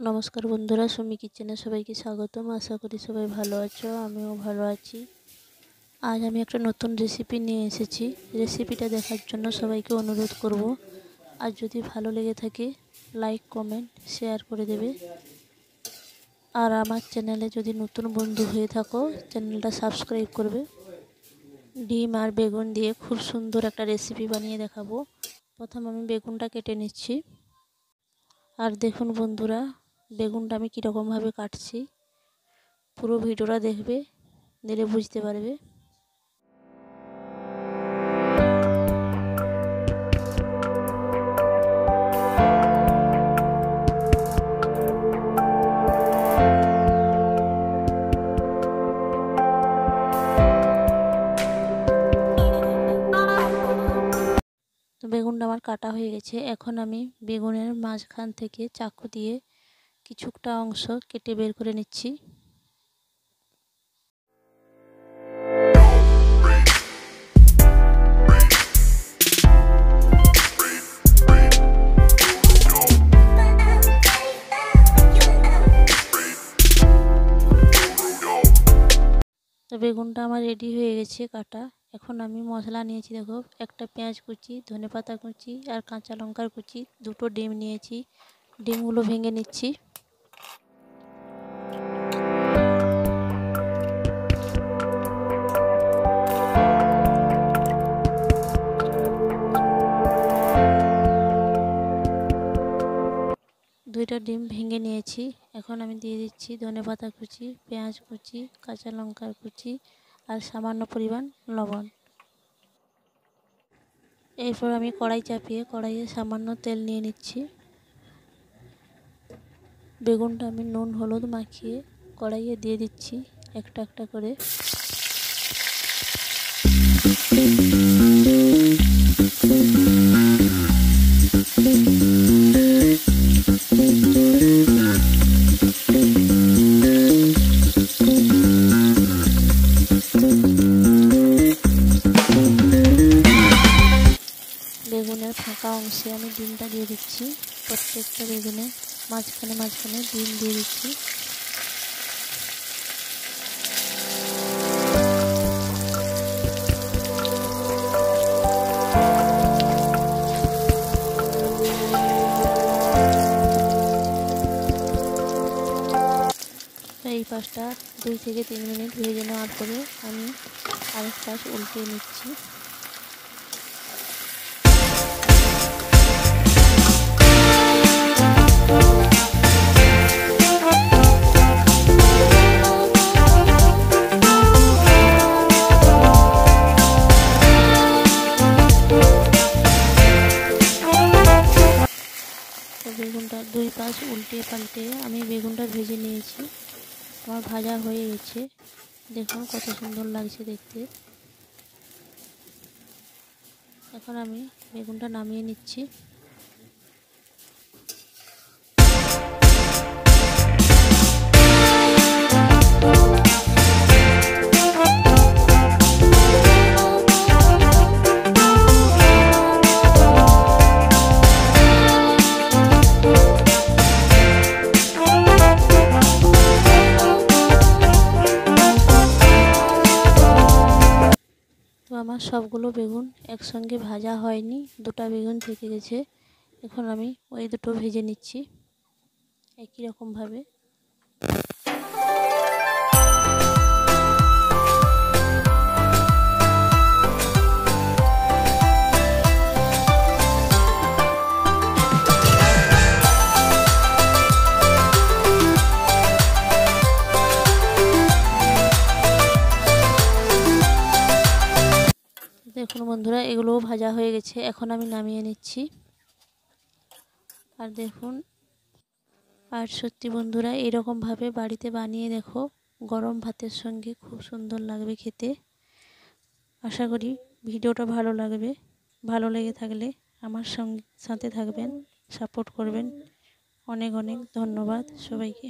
নমস্কার বন্ধুরা, সুমি কিচেনে সবাইকে স্বাগতম। আশা করি সবাই ভালো আছো, আমিও ভালো আছি। আজ আমি একটা নতুন রেসিপি নিয়ে এসেছি। রেসিপিটা দেখার জন্য সবাইকে অনুরোধ করব। আর যদি ভালো লেগে থাকে লাইক কমেন্ট শেয়ার করে দেবে। আর আমার চ্যানেলে যদি নতুন বন্ধু হয়ে থাকো চ্যানেলটা সাবস্ক্রাইব করবে। ডিম আর বেগুন দিয়ে খুব সুন্দর একটা রেসিপি বানিয়ে দেখাবো। প্রথম আমি বেগুনটা কেটে নিচ্ছি। আর দেখুন বন্ধুরা, বেগুনটা আমি কীরকমভাবে কাটছি, পুরো ভিডিওটা দেখবে, দিলে বুঝতে পারবে। তো বেগুনটা আমার কাটা হয়ে গেছে। এখন আমি বেগুনের মাঝখান থেকে চাকু দিয়ে কিছুটা অংশ কেটে বের করে নিচ্ছি। তো বেগুনটা আমার রেডি হয়ে গেছে কাটা। এখন আমি মশলা নিয়েছি, দেখো, একটা পেঁয়াজ কুচি, ধনেপাতা কুচি আর কাঁচা লঙ্কার কুচি, দুটো ডিম নিয়েছি। ডিমগুলো ভেঙে নিচ্ছি। দুইটা ডিম ভেঙে নিয়েছি। এখন আমি দিয়ে দিচ্ছি ধনেপাতা কুচি, পেঁয়াজ কুচি, কাঁচা লঙ্কার কুচি আর সামান্য পরিমাণ লবণ। এরপর আমি কড়াই চাপিয়ে কড়াইয়ে সামান্য তেল নিয়ে নিচ্ছি। বেগুনটা আমি নুন হলুদ মাখিয়ে কড়াইয়ে দিয়ে দিচ্ছি একটা একটা করে। বেগুনের ফাঁকা অংশে আমি ডিমটা দিয়ে দিচ্ছি। প্রত্যেকটা বেগুনে মাঝখানে মাঝখানে ডিম দিয়ে দিচ্ছি। এই পাশটা 2 থেকে 3 মিনিট ভেজে নেওয়ার পরে আমি আরেক পাশ উল্টিয়ে নিচ্ছি। বেগুনটা 2 পাশ উল্টিয়ে পাল্টে আমি বেগুনটা ভেজে নিয়েছি। আমার ভাজা হয়ে গেছে, দেখুন কত সুন্দর লাগছে দেখতে। এখন আমি বেগুনটা নামিয়ে নিচ্ছি। তো আমার সবগুলো বেগুন একসঙ্গে ভাজা হয়নি, দুটো বেগুন থেকে গেছে। এখন আমি ওই দুটো ভেজে নিচ্ছি একই রকমভাবে। দেখুন বন্ধুরা, এগুলোও ভাজা হয়ে গেছে। এখন আমি নামিয়ে নিচ্ছি। আর দেখুন, আর সত্যি বন্ধুরা, এরকমভাবে বাড়িতে বানিয়ে দেখো, গরম ভাতের সঙ্গে খুব সুন্দর লাগবে খেতে। আশা করি ভিডিওটা ভালো লাগবে। ভালো লেগে থাকলে আমার সাথে থাকবেন, সাপোর্ট করবেন। অনেক অনেক ধন্যবাদ সবাইকে।